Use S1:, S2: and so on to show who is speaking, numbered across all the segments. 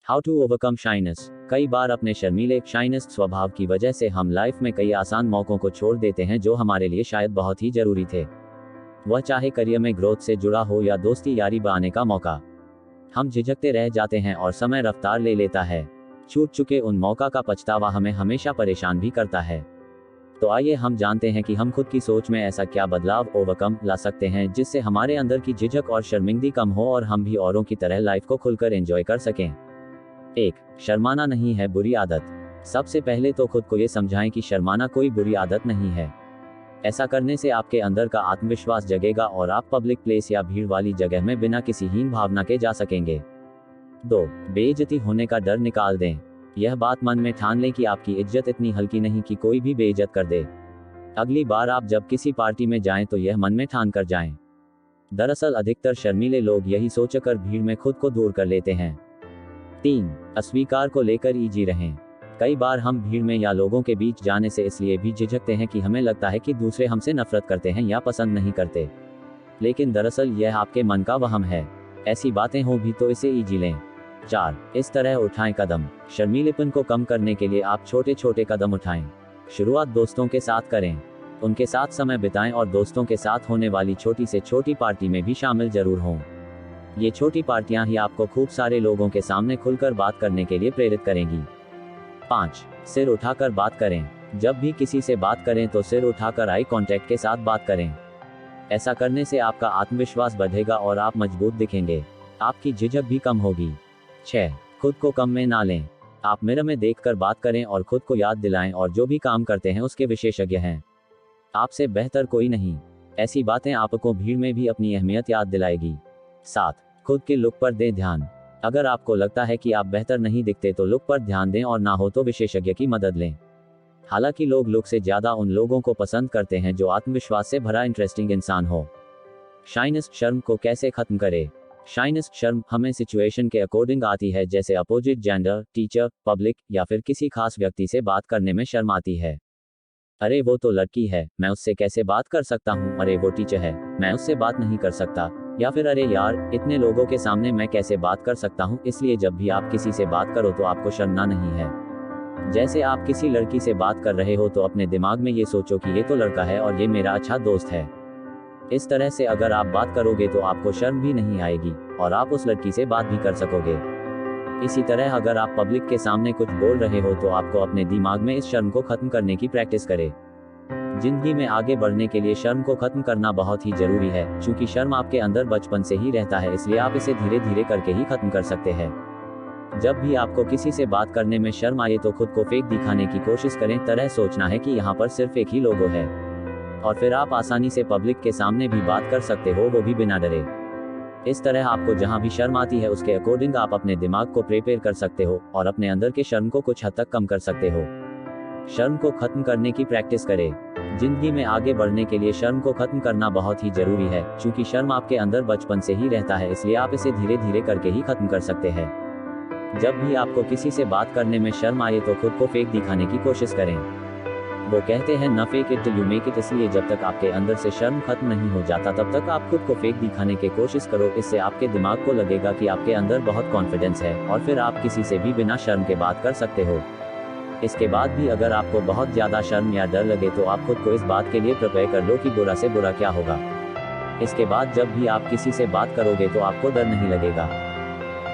S1: How to overcome shyness. कई बार अपने शर्मीले shyness स्वभाव की वजह से हम लाइफ में कई आसान मौकों को छोड़ देते हैं जो हमारे लिए शायद बहुत ही जरूरी थे। वह चाहे करियर में ग्रोथ से जुड़ा हो या दोस्ती यारी बनाने का मौका। हम झिझकते रह जाते हैं और समय रफ्तार ले लेता है। छूट चुके उन मौका का पछतावा हमें हमेशा परेशान भी करता है। तो आइए हम जानते हैं कि हम खुद की सोच में ऐसा क्या बदलाव ओवरकम ला सकते हैं जिससे हमारे अंदर की झिझक और शर्मिंदगी कम हो और हम भी औरों की तरह लाइफ को खुलकर एंजॉय कर सकें। 1. शर्माना नहीं है बुरी आदत। सबसे पहले तो खुद को ये समझाएं कि शर्माना कोई बुरी आदत नहीं है। ऐसा करने से आपके अंदर का आत्मविश्वास जगेगा और आप पब्लिक प्लेस या भीड़ वाली जगह में बिना किसी हीन भावना के जा सकेंगे। 2. बेइज्जती होने का डर निकाल दें। यह बात मन में ठान लें कि आपकी इज्जत इतनी हल्की नहीं कि कोई भी बेइज्जत कर दे। अगली बार आप जब किसी पार्टी में जाएं तो यह मन में ठान कर जाएं। दरअसल अधिकतर शर्मीले लोग यही सोचकर भीड़ में खुद को दूर कर लेते हैं। 3. अस्वीकार को लेकर ईजी रहें। कई बार हम भीड़ में या लोगों के बीच जाने से इसलिए भी झिझकते हैं कि हमें लगता है कि दूसरे हमसे नफरत करते हैं या पसंद नहीं करते। लेकिन दरअसल यह आपके मन का वहम है। ऐसी बातें हों भी तो इसे ईजी लें। 4. इस तरह उठाएं कदम। शर्मीलेपन को कम करने के लिए आप छोटे छोटे कदम उठाएं। शुरुआत दोस्तों के साथ करें। उनके साथ समय बिताएं और दोस्तों के साथ होने वाली छोटी से छोटी पार्टी में भी शामिल जरूर हों। ये छोटी पार्टियां ही आपको खूब सारे लोगों के सामने खुलकर बात करने के लिए प्रेरित करेंगी। 5. सिर उठाकर बात करें। जब भी किसी से बात करें तो सिर उठाकर आई कांटेक्ट के साथ बात करें। ऐसा करने से आपका आत्मविश्वास बढ़ेगा और आप मजबूत दिखेंगे। आपकी झिझक भी कम होगी। 6. खुद को कम में ना लें। आप मिरर में देखकर बात करें और खुद को याद दिलाएं और जो भी काम करते हैं उसके विशेषज्ञ हैं। आपसे बेहतर कोई नहीं। ऐसी बातें आपको भीड़ में भी अपनी अहमियत याद दिलाएगी। 7. खुद के लुक पर दें ध्यान। अगर आपको लगता है कि आप बेहतर नहीं दिखते तो लुक पर ध्यान दें और ना हो तो विशेषज्ञ की मदद लें। हालांकि लोग लुक से ज्यादा उन लोगों को पसंद करते हैं जो आत्मविश्वास से भरा इंटरेस्टिंग इंसान हो। शाइनेस शर्म को कैसे खत्म करें। शाइनेस शर्म हमें सिचुएशन के अकॉर्डिंग आती है, जैसे अपोजिट जेंडर, टीचर, पब्लिक या फिर किसी खास व्यक्ति से बात करने में शर्म आती है। अरे वो तो लड़की है, मैं उससे कैसे बात कर सकता हूँ। अरे वो टीचर है, मैं उससे बात नहीं कर सकता। या फिर अरे यार, इतने लोगों के सामने मैं कैसे बात कर सकता हूँ। इसलिए जब भी आप किसी से बात करो तो आपको शर्मना नहीं है। जैसे आप किसी लड़की से बात कर रहे हो तो अपने दिमाग में ये सोचो कि ये तो लड़का है और ये मेरा अच्छा दोस्त है। इस तरह से अगर आप बात करोगे तो आपको शर्म भी नहीं आएगी और आप उस लड़की से बात भी कर सकोगे। इसी तरह अगर आप पब्लिक के सामने कुछ बोल रहे हो तो आपको अपने दिमाग में इस शर्म को खत्म करने की प्रैक्टिस करें। जिंदगी में आगे बढ़ने के लिए शर्म को खत्म करना बहुत ही जरूरी है। क्योंकि शर्म आपके अंदर बचपन से ही रहता है, इसलिए आप इसे धीरे धीरे करके ही खत्म कर सकते हैं। जब भी आपको किसी से बात करने में शर्म आए तो खुद को फेक दिखाने की कोशिश करें। तरह सोचना है कि यहाँ पर सिर्फ एक ही लोगो है और फिर आप आसानी से पब्लिक के सामने भी बात कर सकते हो, वो भी बिना डरे। इस तरह आपको जहां भी शर्म आती है उसके अकॉर्डिंग आप अपने दिमाग को प्रिपेयर कर सकते हो और अपने अंदर के शर्म को कुछ हद तक कम कर सकते हो। शर्म को खत्म करने की प्रैक्टिस करें। जिंदगी में आगे बढ़ने के लिए शर्म को खत्म करना बहुत ही जरूरी है। क्योंकि शर्म आपके अंदर बचपन से ही रहता है, इसलिए आप इसे धीरे धीरे करके ही खत्म कर सकते हैं। जब भी आपको किसी से बात करने में शर्म आए तो खुद को फेक दिखाने की कोशिश करें। वो कहते हैं न fake it till you make it, इसलिए जब तक आपके अंदर से शर्म खत्म नहीं हो जाता तब तक आप खुद को फेक दिखाने की कोशिश करो। इससे आपके दिमाग को लगेगा कि आपके अंदर बहुत कॉन्फिडेंस है और फिर आप किसी से भी बिना शर्म के बात कर सकते हो। इसके बाद भी अगर आपको बहुत ज्यादा शर्म या डर लगे तो आप खुद को इस बात के लिए प्रिपेयर कर लो कि बुरा से बुरा क्या होगा। इसके बाद जब भी आप किसी से बात करोगे तो आपको डर नहीं लगेगा।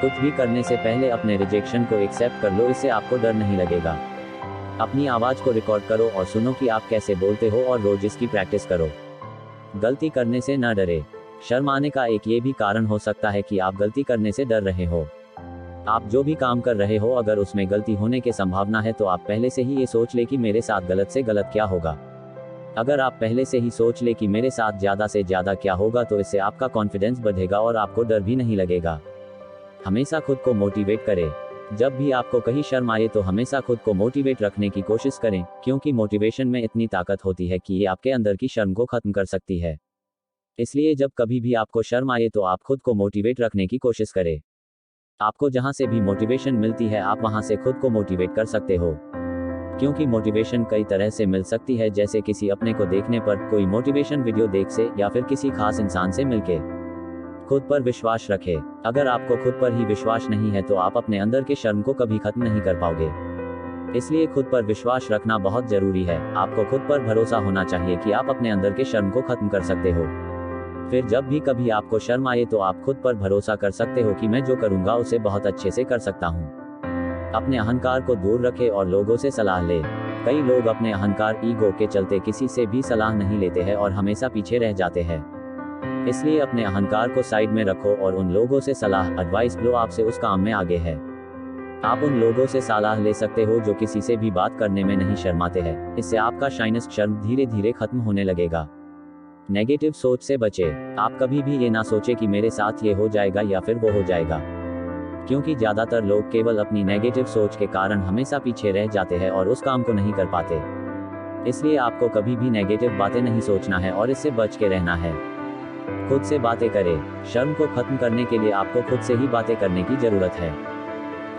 S1: कुछ भी करने से पहले अपने रिजेक्शन को एक्सेप्ट कर लो, इससे आपको डर नहीं लगेगा। अपनी आवाज को रिकॉर्ड करो और सुनो कि आप कैसे बोलते हो और रोज इसकी प्रैक्टिस करो। गलती करने से न डरे। शर्म आने का एक ये भी कारण हो सकता है कि आप गलती करने से डर रहे हो। आप जो भी काम कर रहे हो अगर उसमें गलती होने की संभावना है तो आप पहले से ही ये सोच ले कि मेरे साथ गलत से गलत क्या होगा। अगर आप पहले से ही सोच ले कि मेरे साथ ज्यादा से ज्यादा क्या होगा तो इससे आपका कॉन्फिडेंस बढ़ेगा और आपको डर भी नहीं लगेगा। हमेशा खुद को मोटिवेट करें। जब भी आपको कहीं शर्म आए तो हमेशा खुद को मोटिवेट रखने की कोशिश करें, क्योंकि मोटिवेशन में इतनी ताकत होती है कि ये आपके अंदर की शर्म को खत्म कर सकती है। इसलिए जब कभी भी आपको शर्म आए तो आप खुद को मोटिवेट रखने की कोशिश करें। आपको जहां से भी मोटिवेशन मिलती है आप वहां से खुद को मोटिवेट कर सकते हो। क्योंकि मोटिवेशन कई तरह से मिल सकती है, जैसे किसी अपने को देखने पर, कोई मोटिवेशन वीडियो देख से या फिर किसी खास इंसान से मिलके। खुद पर विश्वास रखें। अगर आपको खुद पर ही विश्वास नहीं है तो आप अपने अंदर के शर्म को कभी खत्म नहीं कर पाओगे। इसलिए खुद पर विश्वास रखना बहुत जरूरी है। आपको खुद पर भरोसा होना चाहिए कि आप अपने अंदर के शर्म को खत्म कर सकते हो। फिर जब भी कभी आपको शर्म आए तो आप खुद पर भरोसा कर सकते हो कि मैं जो करूंगा उसे बहुत अच्छे से कर सकता हूँ। अपने अहंकार को दूर रखें और लोगों से सलाह ले। कई लोग अपने अहंकार ईगो के चलते किसी से भी सलाह नहीं लेते हैं और हमेशा पीछे रह जाते हैं। इसलिए अपने अहंकार को साइड में रखो और उन लोगों से सलाह एडवाइस लो आपसे उस काम में आगे है। आप उन लोगों से सलाह ले सकते हो जो किसी से भी बात करने में नहीं शर्माते हैं। इससे आपका शाइनेस शर्म धीरे धीरे खत्म होने लगेगा। नेगेटिव सोच से बचें। आप कभी भी ये ना सोचें कि मेरे साथ ये हो जाएगा या फिर वो हो जाएगा, क्योंकि ज्यादातर लोग केवल अपनी नेगेटिव सोच के कारण हमेशा पीछे रह जाते हैं और उस काम को नहीं कर पाते। इसलिए आपको कभी भी नेगेटिव बातें नहीं सोचना है और इससे बच के रहना है। खुद से बातें करें। शर्म को खत्म करने के लिए आपको खुद से ही बातें करने की जरूरत है।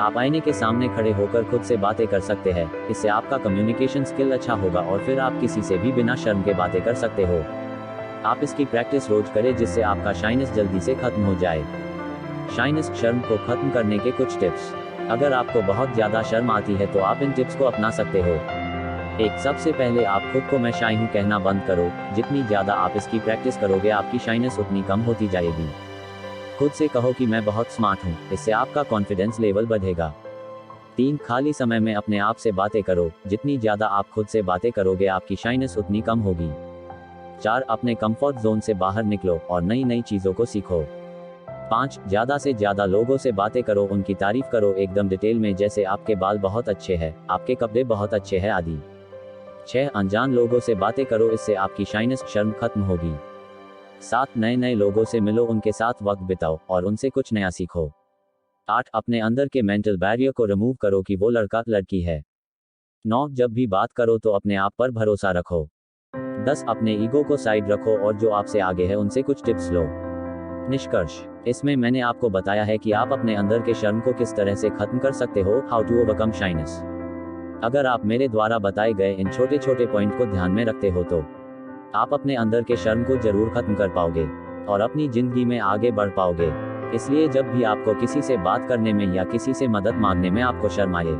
S1: आप आईने के सामने खड़े होकर खुद से बातें कर सकते हैं। इससे आपका कम्युनिकेशन स्किल अच्छा होगा और फिर आप किसी से भी बिना शर्म के बातें कर सकते हो। आप इसकी प्रैक्टिस रोज करें जिससे आपका शाइनेस जल्दी से खत्म हो जाए। शाइनेस शर्म को खत्म करने के कुछ टिप्स। अगर आपको बहुत ज्यादा शर्म आती है तो आप इन टिप्स को अपना सकते हो। एक, सबसे पहले आप खुद को मैं शाई हूँ कहना बंद करो। जितनी ज्यादा आप इसकी प्रैक्टिस करोगे आपकी शाइनेस उतनी कम होती जाएगी। खुद से कहो कि मैं बहुत स्मार्ट हूँ। इससे आपका कॉन्फिडेंस लेवल बढ़ेगा। 3, खाली समय में अपने आप से बातें करो। जितनी ज्यादा आप खुद से बातें करोगे आपकी शाइनेस उतनी कम होगी। 4, अपने कंफर्ट जोन से बाहर निकलो और नई नई चीजों को सीखो। 5, ज्यादा से ज्यादा लोगों से बातें करो, उनकी तारीफ करो एकदम डिटेल में, जैसे आपके बाल बहुत अच्छे हैं, आपके कपड़े बहुत अच्छे हैं आदि। 6, अनजान लोगों से बातें करो, इससे आपकी शाइनेस शर्म खत्म होगी। 7, नए नए लोगों से मिलो, उनके साथ वक्त बिताओ और उनसे कुछ नया सीखो। 8, अपने अंदर के मेंटल बैरियर को रिमूव करो कि वो लड़का लड़की है। 9, जब भी बात करो तो अपने आप पर भरोसा रखो। 10, अपने ईगो को साइड रखो और जो आपसे आगे है उनसे कुछ टिप्स लो। निष्कर्ष, इसमें मैंने आपको बताया है कि आप अपने अंदर के शर्म को किस तरह से खत्म कर सकते हो। How to overcome shyness. अगर आप मेरे द्वारा बताए गए इन छोटे छोटे पॉइंट को ध्यान में रखते हो तो आप अपने अंदर के शर्म को जरूर खत्म कर पाओगे और अपनी जिंदगी में आगे बढ़ पाओगे। इसलिए जब भी आपको किसी से बात करने में या किसी से मदद मांगने में आपको शर्म आए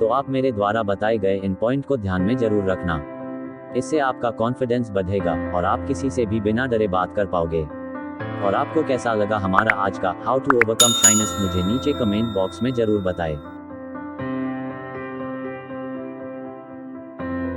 S1: तो आप मेरे द्वारा बताए गए इन पॉइंट को ध्यान में जरूर रखना। इससे आपका कॉन्फिडेंस बढ़ेगा और आप किसी से भी बिना डरे बात कर पाओगे। और आपको कैसा लगा हमारा आज का हाउ टू ओवरकम शाइनेस मुझे नीचे कमेंट बॉक्स में जरूर बताएं।